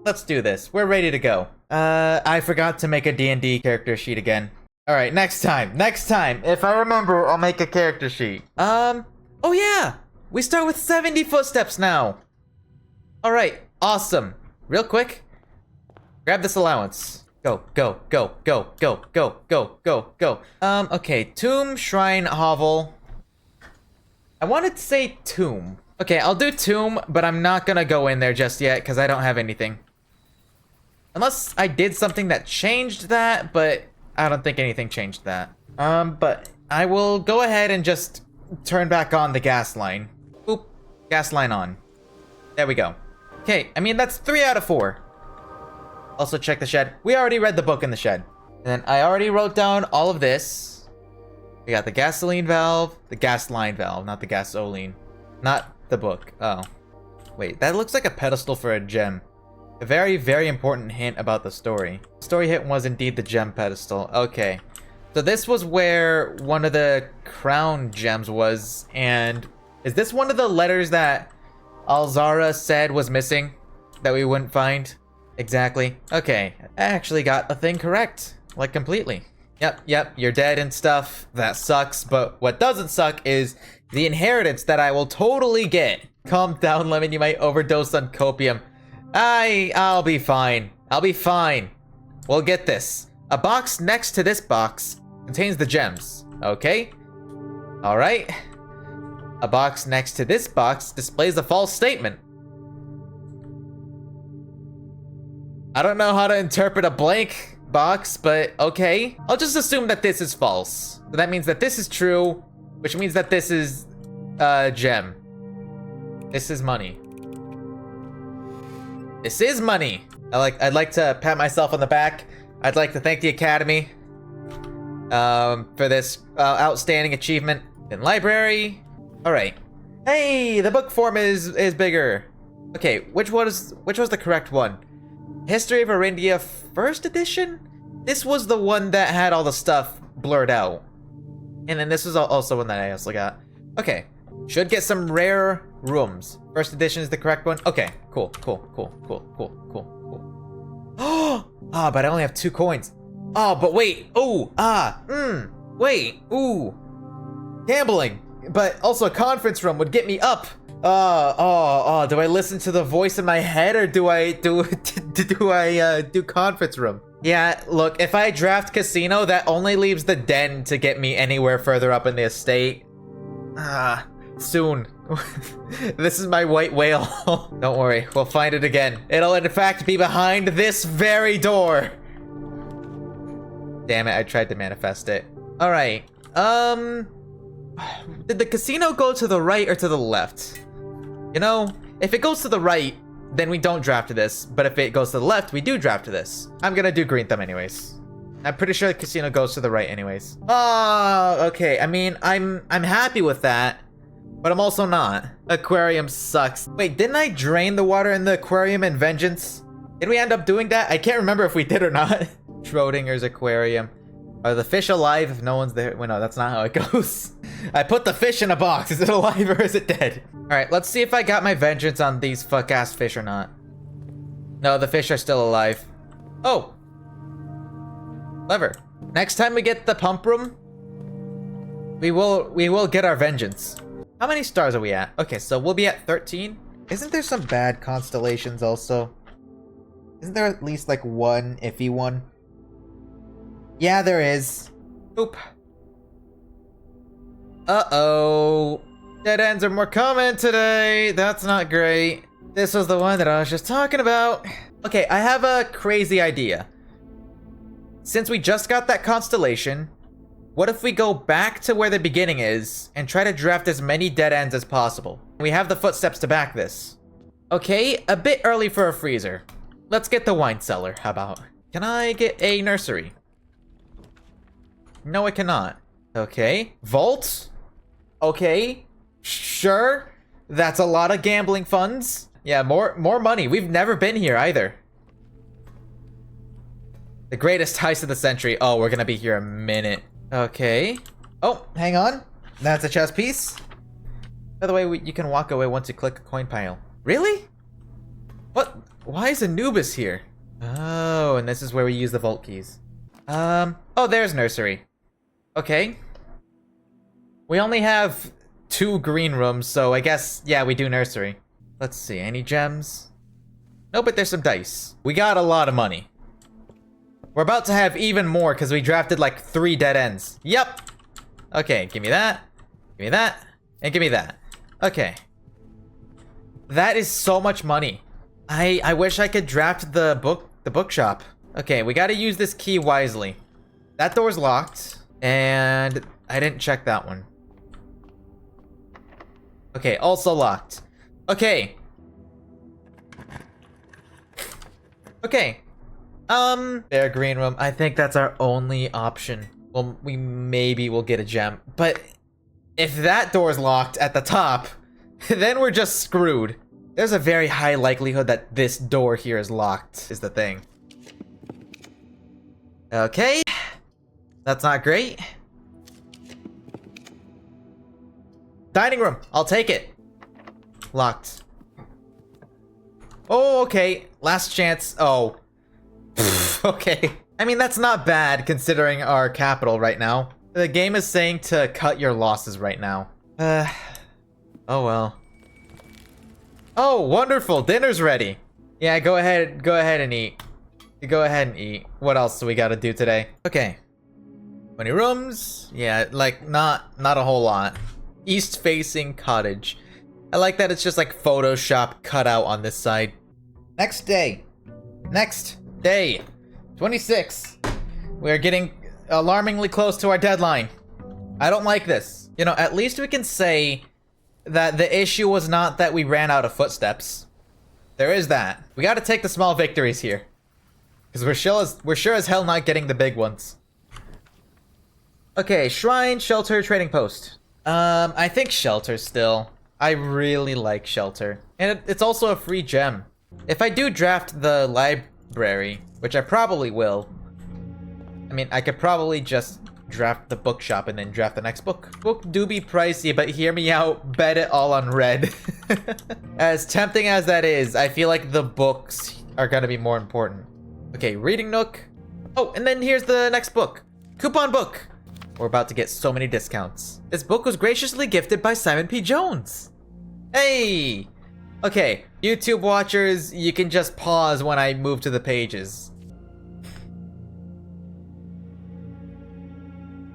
let's do this. We're ready to go. I forgot to make a D&D character sheet again. Alright, next time. Next time. If I remember, I'll make a character sheet. Oh yeah! We start with 70 footsteps now. Alright, awesome. Real quick. Grab this allowance. Go, go, go, go, go, go, go, go, go. Okay, tomb, shrine, hovel. I wanted to say tomb. Okay, I'll do tomb, but I'm not gonna go in there just yet, because I don't have anything. Unless I did something that changed that, but I don't think anything changed that. But I will go ahead and just turn back on the gas line. Oop, gas line on. There we go. Okay, I mean, that's 3 out of 4. Also check the shed. We already read the book in the shed. And then I already wrote down all of this. We got the gasoline valve, the gas line valve, not the gasoline. Not the book. Oh. Wait, that looks like a pedestal for a gem. A very, very important hint about the story. The story hint was indeed the gem pedestal. Okay. So this was where one of the crown gems was, and is this one of the letters that Alzara said was missing? That we wouldn't find? Exactly. Okay. I actually got the thing correct. Like, completely. Yep, you're dead and stuff. That sucks, but what doesn't suck is the inheritance that I will totally get. Calm down, Lemon, you might overdose on copium. I'll be fine. I'll be fine. We'll get this. A box next to this box contains the gems. Okay? Alright. A box next to this box displays a false statement. I don't know how to interpret a blank box, but okay. I'll just assume that this is false. So that means that this is true, which means that this is gem. This is money. This is money. I'd like to pat myself on the back. I'd like to thank the Academy for this outstanding achievement. In library. All right. Hey, the book form is bigger. Okay, which was the correct one? History of Arindia first edition? This was the one that had all the stuff blurred out. And then this was also one that I also got. Okay. Should get some rare rooms. First edition is the correct one. Okay, cool. Ah, but I only have 2 coins. Oh, but wait. Oh, wait. Ooh. Gambling. But also a conference room would get me up. Do I listen to the voice in my head or do I do conference room? Yeah, look, if I draft casino, that only leaves the den to get me anywhere further up in the estate. Soon. This is my white whale. Don't worry, we'll find it again. It'll in fact be behind this very door. Damn it, I tried to manifest it. All right. Did the casino go to the right or to the left? You know, if it goes to the right, then we don't draft this. But if it goes to the left, we do draft this. I'm gonna do green thumb anyways. I'm pretty sure the casino goes to the right anyways. Oh, okay. I mean, I'm happy with that, but I'm also not. Aquarium sucks. Wait, didn't I drain the water in the aquarium in Vengeance? Did we end up doing that? I can't remember if we did or not. Schrodinger's aquarium. Are the fish alive if no one's there? Well, no, that's not how it goes. I put the fish in a box. Is it alive or is it dead? All right, let's see if I got my vengeance on these fuck-ass fish or not. No, the fish are still alive. Oh. Clever. Next time we get the pump room, we will get our vengeance. How many stars are we at? Okay, so we'll be at 13. Isn't there some bad constellations also? Isn't there at least like one iffy one? Yeah, there is. Oop. Uh-oh. Dead ends are more common today. That's not great. This was the one that I was just talking about. Okay, I have a crazy idea. Since we just got that constellation, what if we go back to where the beginning is and try to draft as many dead ends as possible? We have the footsteps to back this. Okay, a bit early for a freezer. Let's get the wine cellar, how about? Can I get a nursery? No, I cannot. Okay. Vault? Okay. Sure. That's a lot of gambling funds. Yeah, more money. We've never been here either. The greatest heist of the century. Oh, we're gonna be here a minute. Okay. Oh, hang on. That's a chess piece. By the way, you can walk away once you click a coin pile. Really? What? Why is Anubis here? Oh, and this is where we use the vault keys. Oh, there's nursery. Okay. We only have 2 green rooms, so I guess, yeah, we do nursery. Let's see, any gems? No, but there's some dice. We got a lot of money. We're about to have even more because we drafted like 3 dead ends. Yep. Okay, give me that. Give me that. And give me that. Okay. That is so much money. I wish I could draft the bookshop. Okay, we gotta use this key wisely. That door's locked. And I didn't check that one. Okay, also locked. Okay. Okay. There, green room. I think that's our only option. Well, we maybe will get a gem. But if that door's locked at the top, then we're just screwed. There's a very high likelihood that this door here is locked, is the thing. Okay. That's not great. Dining room. I'll take it. Locked. Oh, okay. Last chance. Oh. Okay. I mean, that's not bad considering our capital right now. The game is saying to cut your losses right now. Oh well. Oh, wonderful. Dinner's ready. Yeah, go ahead and eat. Go ahead and eat. What else do we gotta do today? Okay. 20 rooms. Yeah, like not a whole lot. East facing cottage. I like that it's just like Photoshop cut out on this side. Next day. Next day. 26. We're getting alarmingly close to our deadline. I don't like this. You know, at least we can say that the issue was not that we ran out of footsteps. There is that. We gotta take the small victories here. Because we're sure as hell not getting the big ones. Okay, shrine, shelter, trading post. I think shelter still. I really like shelter. And it's also a free gem. If I do draft the library, which I probably will. I mean, I could probably just draft the bookshop and then draft the next book. Book do be pricey, but hear me out, bet it all on red. As tempting as that is, I feel like the books are gonna be more important. Okay, reading nook. Oh, and then here's the next book. Coupon book. We're about to get so many discounts. This book was graciously gifted by Simon P. Jones. Hey! Okay, YouTube watchers, you can just pause when I move to the pages.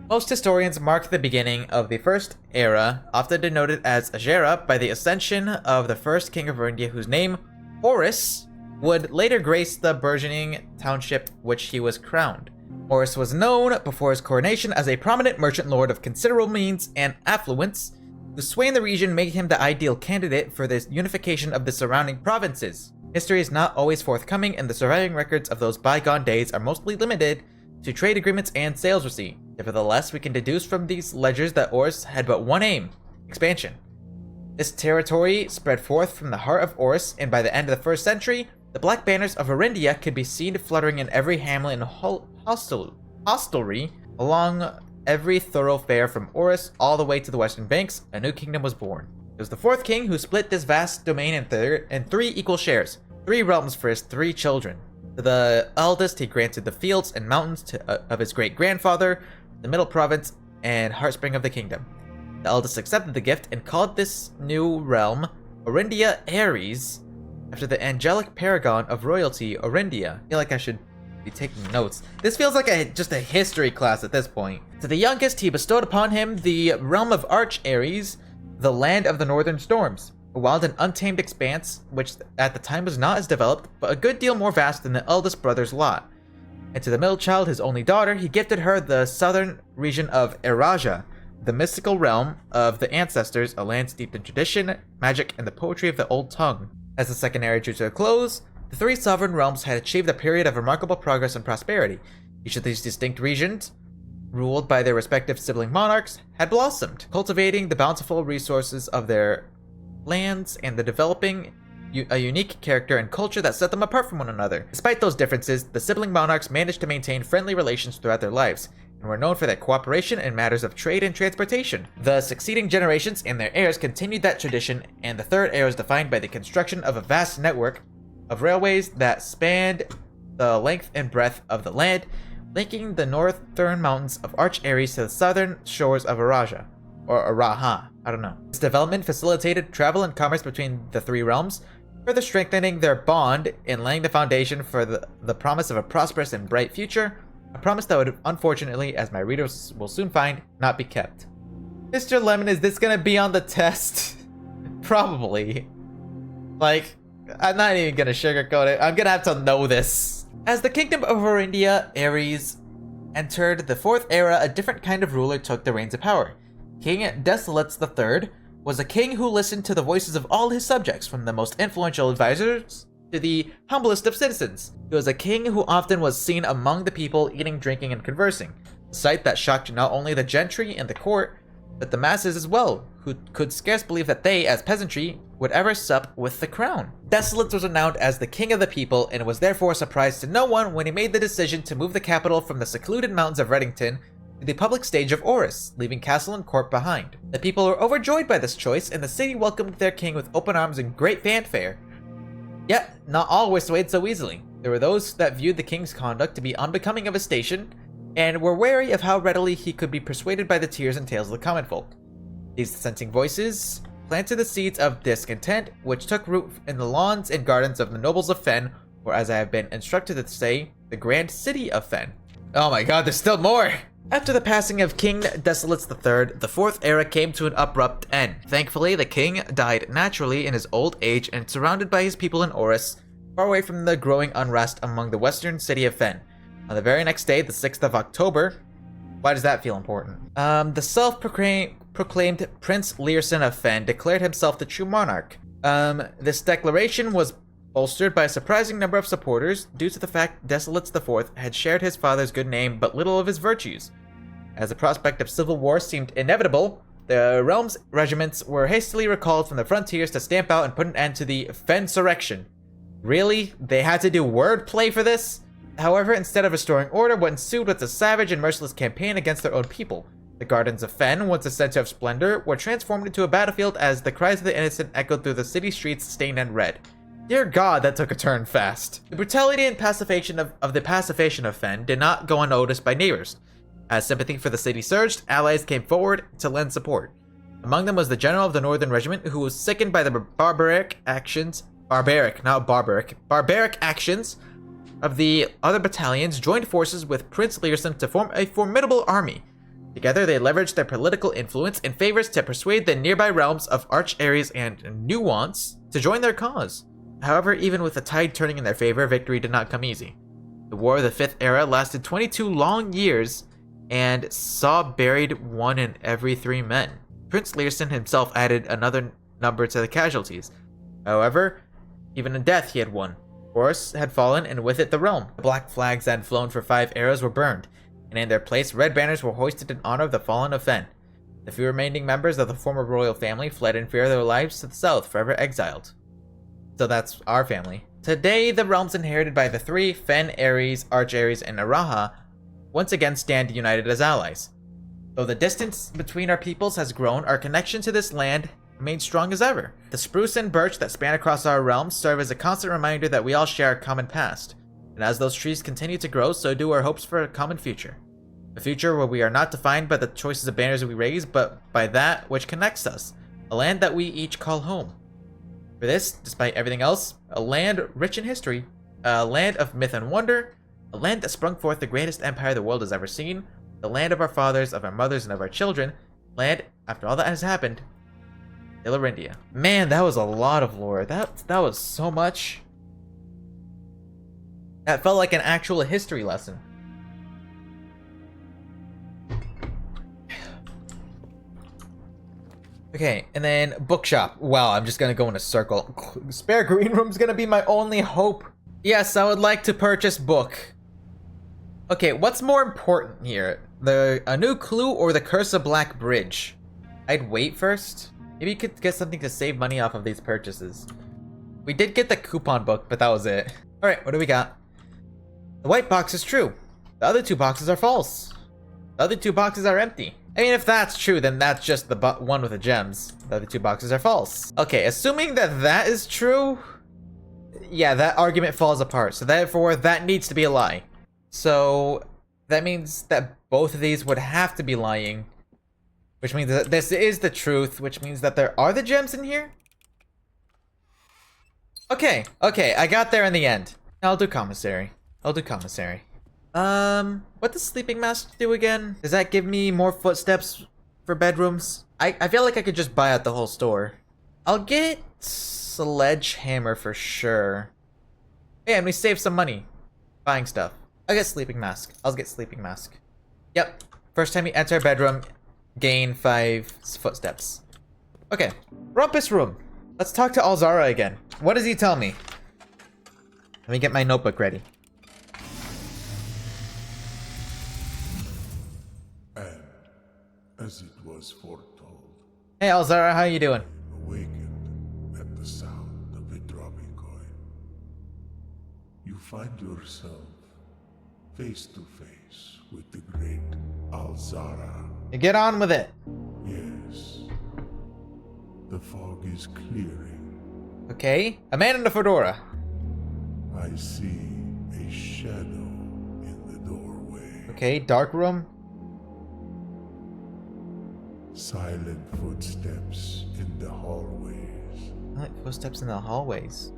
Most historians mark the beginning of the first era, often denoted as Agera, by the ascension of the first king of India, whose name, Horus, would later grace the burgeoning township which he was crowned. Horus was known before his coronation as a prominent merchant lord of considerable means and affluence, whose sway in the region made him the ideal candidate for the unification of the surrounding provinces. History is not always forthcoming, and the surviving records of those bygone days are mostly limited to trade agreements and sales receipt. Nevertheless, we can deduce from these ledgers that Horus had but one aim: expansion. This territory spread forth from the heart of Horus, and by the end of the 1st century, the black banners of Orindia could be seen fluttering in every hamlet and hostelry along every thoroughfare from Horus all the way to the western banks. A new kingdom was born. It was the 4th king who split this vast domain in 3 equal shares, 3 realms for his 3 children. To the eldest, he granted the fields and mountains of his great-grandfather, the middle province, and heartspring of the kingdom. The eldest accepted the gift and called this new realm Orindia Ares, after the angelic paragon of royalty, Orindia. I feel like I should be taking notes. This feels like just a history class at this point. To the youngest, he bestowed upon him the realm of Arch Ares, the land of the northern storms, a wild and untamed expanse which at the time was not as developed, but a good deal more vast than the eldest brother's lot. And to the middle child, his only daughter, he gifted her the southern region of Eraja, the mystical realm of the ancestors, a land steeped in tradition, magic, and the poetry of the old tongue. As the second era drew to a close, the 3 sovereign realms had achieved a period of remarkable progress and prosperity. Each of these distinct regions, ruled by their respective sibling monarchs, had blossomed, cultivating the bountiful resources of their lands and developing a unique character and culture that set them apart from one another. Despite those differences, the sibling monarchs managed to maintain friendly relations throughout their lives, and were known for their cooperation in matters of trade and transportation. The succeeding generations and their heirs continued that tradition, and the 3rd era is defined by the construction of a vast network of railways that spanned the length and breadth of the land, linking the northern mountains of Arch Ares to the southern shores of Araja, or Araha, I don't know. This development facilitated travel and commerce between the three realms, further strengthening their bond and laying the foundation for the promise of a prosperous and bright future, a promise that would, unfortunately, as my readers will soon find, not be kept. Mr. Lemon, is this gonna be on the test? Probably. Like, I'm not even gonna sugarcoat it. I'm gonna have to know this. As the kingdom of Orindia, Ares, entered the fourth era, a different kind of ruler took the reins of power. King Desolates III was a king who listened to the voices of all his subjects, from the most influential advisors to the humblest of citizens. He was a king who often was seen among the people eating, drinking, and conversing, a sight that shocked not only the gentry and the court, but the masses as well, who could scarce believe that they, as peasantry, would ever sup with the crown. Desolates was renowned as the king of the people, and was therefore a surprise to no one when he made the decision to move the capital from the secluded mountains of Reddington to the public stage of Oris, leaving castle and court behind. The people were overjoyed by this choice, and the city welcomed their king with open arms and great fanfare. Yet, not all were swayed so easily. There were those that viewed the king's conduct to be unbecoming of his station, and were wary of how readily he could be persuaded by the tears and tales of the common folk. These dissenting voices planted the seeds of discontent, which took root in the lawns and gardens of the nobles of Fen, or as I have been instructed to say, the grand city of Fen. Oh my god, there's still more! After the passing of King Desolates III, the fourth era came to an abrupt end. Thankfully, the king died naturally in his old age and surrounded by his people in Oris, far away from the growing unrest among the western city of Fen. On the very next day, the 6th of October, why does that feel important? The self-proclaimed Prince Learson of Fen declared himself the true monarch. This declaration was bolstered by a surprising number of supporters due to the fact Desolates IV had shared his father's good name but little of his virtues. As the prospect of civil war seemed inevitable, the realm's regiments were hastily recalled from the frontiers to stamp out and put an end to the Fensurrection. Really? They had to do wordplay for this? However, instead of restoring order, what ensued was a savage and merciless campaign against their own people. The gardens of Fen, once a center of splendor, were transformed into a battlefield as the cries of the innocent echoed through the city streets stained and red. Dear God, that took a turn fast. The brutality and pacification of Fen did not go unnoticed by neighbors. As sympathy for the city surged, allies came forward to lend support. Among them was the general of the Northern Regiment, who was sickened by the barbaric actions of the other battalions, joined forces with Prince Learson to form a formidable army. Together, they leveraged their political influence and favors to persuade the nearby realms of Arch Ares and Nuance to join their cause. However, even with the tide turning in their favor, victory did not come easy. The War of the Fifth Era lasted 22 long years and saw buried 1 in every 3 men. Prince Learson himself added another number to the casualties. However, even in death he had won. Horus had fallen, and with it the realm. The black flags that had flown for 5 eras were burned, and in their place red banners were hoisted in honor of the fallen of Fen. The few remaining members of the former royal family fled in fear of their lives to the south, forever exiled. So that's our family. Today, the realms inherited by the 3, Fen, Ares, Arch Ares, and Araha, once again stand united as allies. Though the distance between our peoples has grown, our connection to this land remains strong as ever. The spruce and birch that span across our realms serve as a constant reminder that we all share a common past. And as those trees continue to grow, so do our hopes for a common future. A future where we are not defined by the choices of banners we raise, but by that which connects us. A land that we each call home. For this, despite everything else, a land rich in history, a land of myth and wonder, a land that sprung forth the greatest empire the world has ever seen, the land of our fathers, of our mothers, and of our children, land, after all that has happened, Illarindia. Man, that was a lot of lore. That was so much. That felt like an actual history lesson. Okay, and then bookshop. Wow, I'm just gonna go in a circle. Spare green room's gonna be my only hope. Yes, I would like to purchase book. Okay, what's more important here? A new clue or the Curse of Black Bridge? I'd wait first. Maybe you could get something to save money off of these purchases. We did get the coupon book, but that was it. Alright, what do we got? The white box is true. The other 2 boxes are false. The other 2 boxes are empty. I mean, if that's true, then that's just the one with the gems. The other 2 boxes are false. Okay, assuming that that is true, yeah, that argument falls apart. So therefore, that needs to be a lie. So that means that both of these would have to be lying, which means that this is the truth, which means that there are the gems in here. Okay, I got there in the end. I'll do commissary. What does sleeping mask do again? Does that give me more footsteps for bedrooms? I feel like I could just buy out the whole store. I'll get sledgehammer for sure. Yeah, and we save some money buying stuff. I'll get sleeping mask. Yep. First time you enter a bedroom, gain 5 footsteps. Okay. Rumpus room. Let's talk to Alzara again. What does he tell me? Let me get my notebook ready. And as it was foretold, Hey Alzara, how you doing? awakened at the sound of a dropping coin, you find yourself face to face with the great Alzara. You get on with it. Yes, the fog is clearing. Okay. A man in a fedora. I see a shadow in the doorway. Okay, dark room. Silent footsteps in the hallways. Like footsteps in the hallways.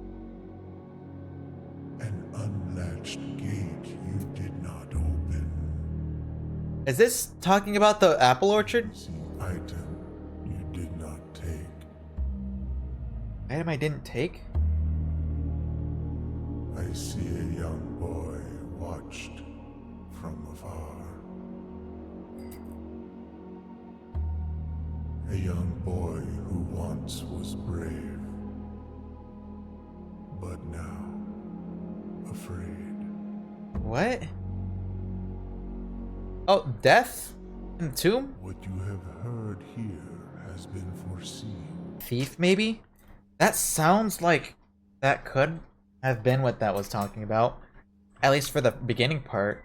An unlatched gate you did not open. Is this talking about the apple orchard? The item you did not take. Item I didn't take? I see a young boy watched from afar. A young boy who once was brave, but now afraid. What? Oh, death? In the tomb? What you have heard here has been foreseen. Thief, maybe? That sounds like that could have been what that was talking about. At least for the beginning part.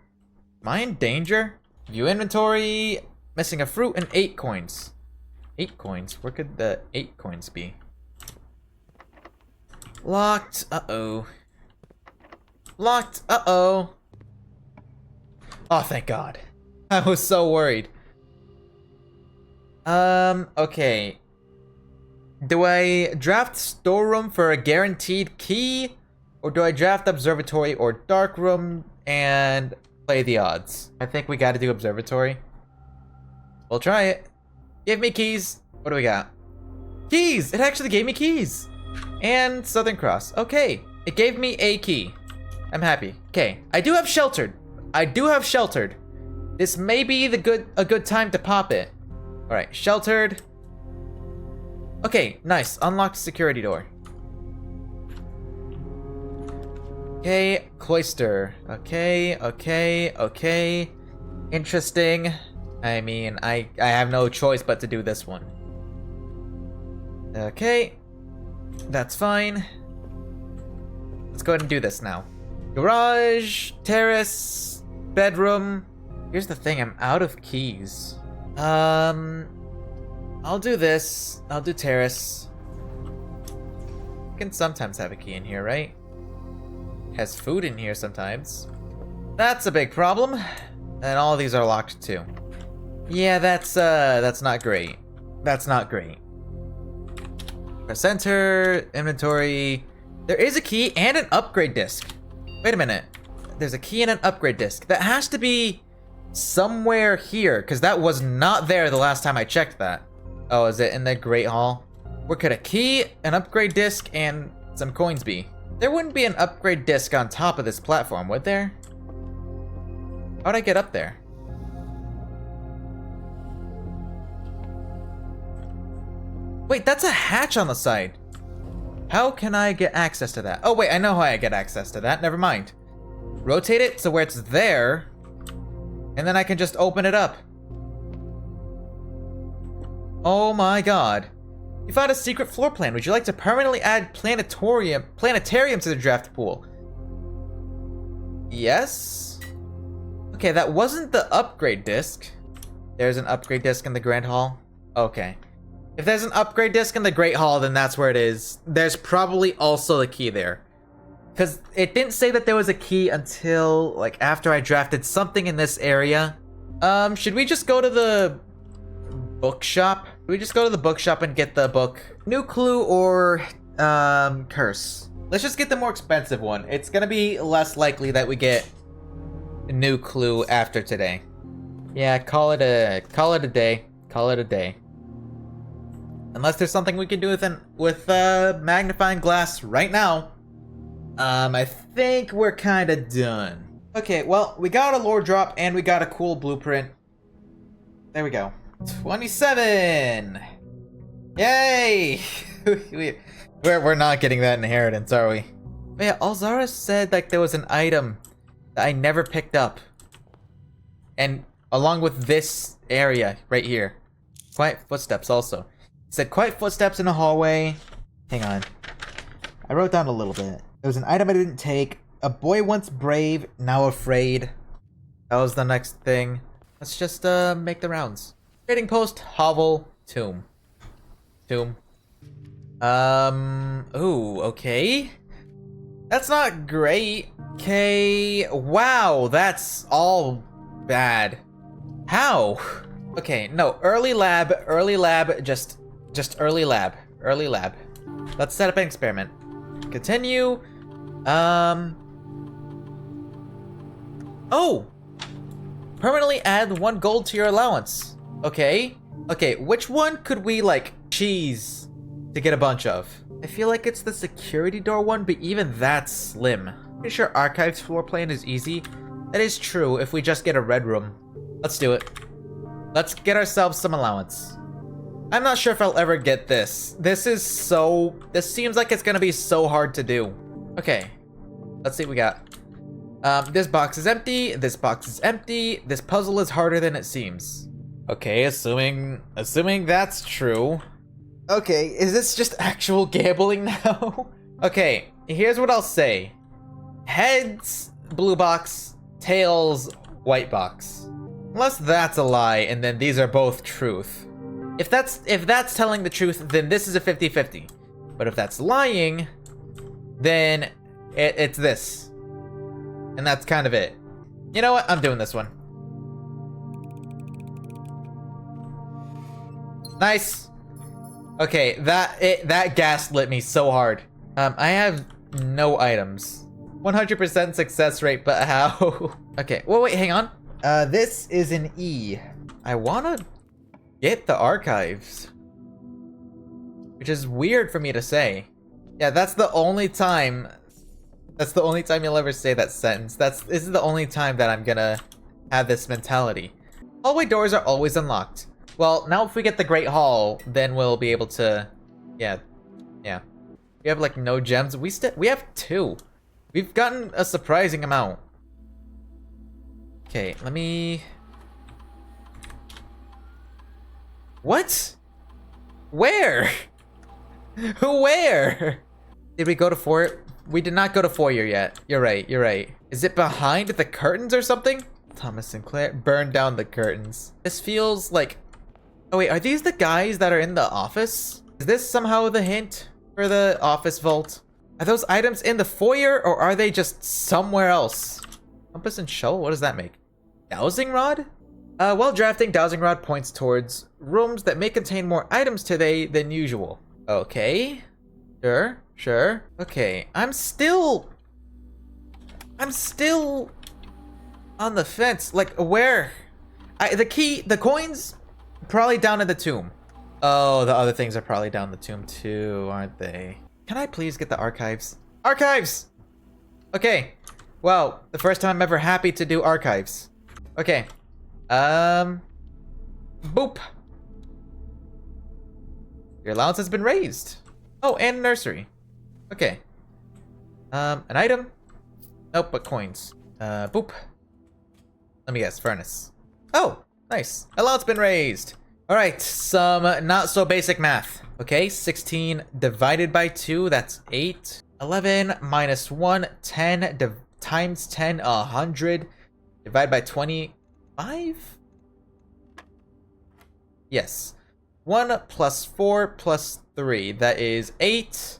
Am I in danger? View inventory. Missing a fruit and 8 coins. 8 coins? Where could the 8 coins be? Locked. Uh-oh. Locked. Uh-oh. Oh, thank God. I was so worried. Okay. Do I draft storeroom for a guaranteed key? Or do I draft observatory or dark room and play the odds? I think we gotta do observatory. We'll try it. Give me keys. What do we got? Keys! It actually gave me keys! And Southern Cross. Okay. It gave me a key. I'm happy. Okay. I do have sheltered. This may be a good time to pop it. Alright. Sheltered. Okay. Nice. Unlocked security door. Okay. Cloister. Okay. Interesting. I mean, I have no choice but to do this one. Okay. That's fine. Let's go ahead and do this now. Garage, terrace, bedroom. Here's the thing, I'm out of keys. I'll do this. I'll do terrace. You can sometimes have a key in here, right? Has food in here sometimes. That's a big problem. And all of these are locked too. Yeah, that's not great. That's not great. Press enter, inventory. There is a key and an upgrade disc. Wait a minute. There's a key and an upgrade disc. That has to be somewhere here, because that was not there the last time I checked that. Oh, is it in the Great Hall? Where could a key, an upgrade disc, and some coins be? There wouldn't be an upgrade disc on top of this platform, would there? How'd I get up there? Wait, that's a hatch on the side. How can I get access to that? Oh wait, I know how I get access to that. Never mind. Rotate it to where it's there, and then I can just open it up. Oh my God. You found a secret floor plan. Would you like to permanently add planetarium to the draft pool? Yes? Okay, that wasn't the upgrade disc. There's an upgrade disc in the Grand Hall. Okay. If there's an upgrade disc in the Great Hall, then that's where it is. There's probably also the key there. Because it didn't say that there was a key until, like, after I drafted something in this area. Should we just go to the bookshop? Should we just go to the bookshop and get the book? New clue or, curse? Let's just get the more expensive one. It's gonna be less likely that we get a new clue after today. Yeah, call it a day. Call it a day. Unless there's something we can do with magnifying glass right now. I think we're kind of done. Okay, well, we got a lore drop and we got a cool blueprint. There we go. 27! Yay! we're not getting that inheritance, are we? But yeah, Alzara said like there was an item that I never picked up. And along with this area right here. Quiet footsteps also. It said quiet footsteps in a hallway. Hang on. I wrote down a little bit. There was an item I didn't take. A boy once brave, now afraid. That was the next thing. Let's just make the rounds. Trading post, hovel, tomb. Tomb. Ooh, okay. That's not great. Okay. Wow, that's all bad. How? Okay, no, early lab, just early lab. Let's set up an experiment. Continue. Oh! Permanently add 1 gold to your allowance. Okay. Okay, which one could we, like, cheese to get a bunch of? I feel like it's the security door one, but even that's slim. Pretty sure archives floor plan is easy. That is true if we just get a red room. Let's do it. Let's get ourselves some allowance. I'm not sure if I'll ever get this. This seems like it's gonna be so hard to do. Okay. Let's see what we got. This box is empty. This box is empty. This puzzle is harder than it seems. Okay, assuming that's true. Okay, is this just actual gambling now? Okay, here's what I'll say. Heads, blue box. Tails, white box. Unless that's a lie, and then these are both truth. If that's telling the truth, then this is a 50-50. But if that's lying, then it's this. And that's kind of it. You know what? I'm doing this one. Nice. Okay, that gaslit me so hard. I have no items. 100% success rate, but how? Okay, well, wait, hang on. This is an E. I wanna get the archives. Which is weird for me to say. Yeah, that's the only time you'll ever say that sentence. This is the only time that I'm gonna have this mentality. Hallway doors are always unlocked. Well, now if we get the Great Hall, then we'll be able to... Yeah. We have, like, no gems. We have 2. We've gotten a surprising amount. Okay, let me... What? Where? Where? Did we go to foyer? We did not go to foyer yet. You're right. Is it behind the curtains or something? Thomas Sinclair burned down the curtains. This feels like... Oh wait, are these the guys that are in the office? Is this somehow the hint for the office vault? Are those items in the foyer or are they just somewhere else? Compass and shovel? What does that make? Dowsing rod? While drafting, dowsing rod points towards rooms that may contain more items today than usual. Okay. Sure. Okay, I'm still on the fence. Like, where? The coins, probably down in the tomb. Oh, the other things are probably down the tomb too, aren't they? Can I please get the archives? Archives! Okay. Well, the first time I'm ever happy to do archives. Okay. Boop. Your allowance has been raised. Oh, and nursery. Okay. An item? Nope, but coins. Boop. Let me guess, furnace. Oh, nice. Allowance been raised. Alright, some not so basic math. Okay, 16 divided by 2, that's 8. 11 minus 1, 10 times 10, 100. Divided by 25? Yes. 1 plus 4 plus 3, that is 8.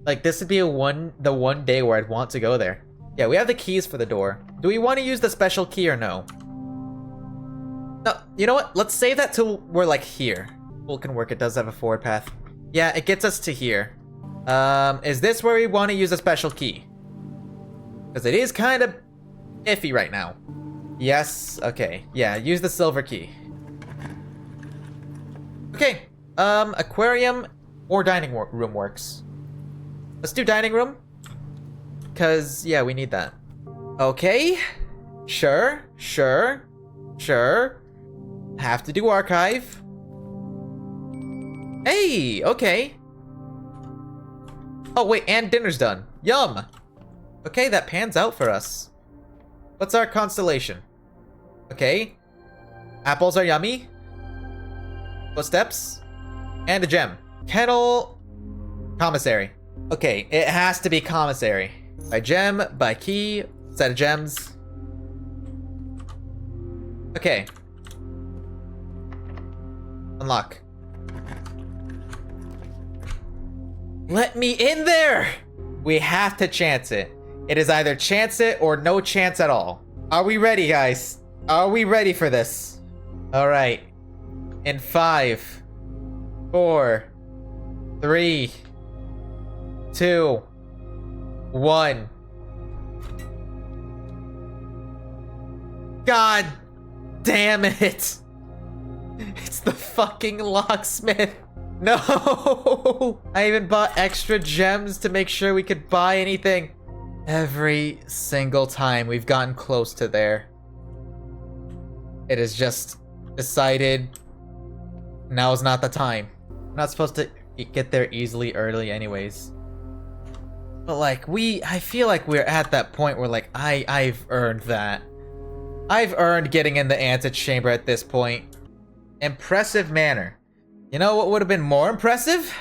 Like, this would be the one day where I'd want to go there. Yeah, we have the keys for the door. Do we want to use the special key or no? No, you know what? Let's save that till we're like here. Well, it can work. It does have a forward path. Yeah, it gets us to here. Is this where we want to use a special key? Because it is kind of iffy right now. Yes, okay. Yeah, use the silver key. Okay, aquarium or dining room works. Let's do dining room. Because, yeah, we need that. Okay. Sure. Have to do archive. Hey, okay. Oh, wait, and dinner's done. Yum. Okay, that pans out for us. What's our constellation? Okay. Apples are yummy. Footsteps. And a gem. Kennel. Commissary. Okay, it has to be commissary. By gem, by key, set of gems. Okay. Unlock. Let me in there! We have to chance it. It is either chance it or no chance at all. Are we ready, guys? Are we ready for this? Alright. In 5, 4, 3, 2, 1. God damn it! It's the fucking locksmith. No! I even bought extra gems to make sure we could buy anything. Every single time we've gotten close to there, it is just decided now's not the time. I'm not supposed to get there easily early anyways. But like, I feel like we're at that point where like, I've earned that. I've earned getting in the antechamber at this point. Impressive manner. You know what would have been more impressive?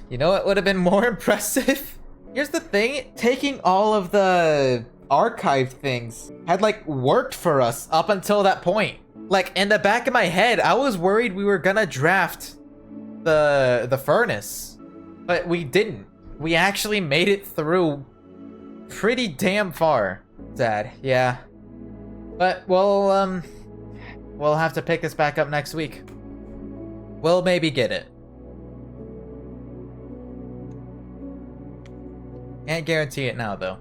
You know what would have been more impressive? Here's the thing, taking all of the archive things had like worked for us up until that point. Like in the back of my head, I was worried we were gonna draft the furnace, but we didn't. We actually made it through pretty damn far. Sad, yeah. But we'll have to pick this back up next week. We'll maybe get it. Can't guarantee it now, though.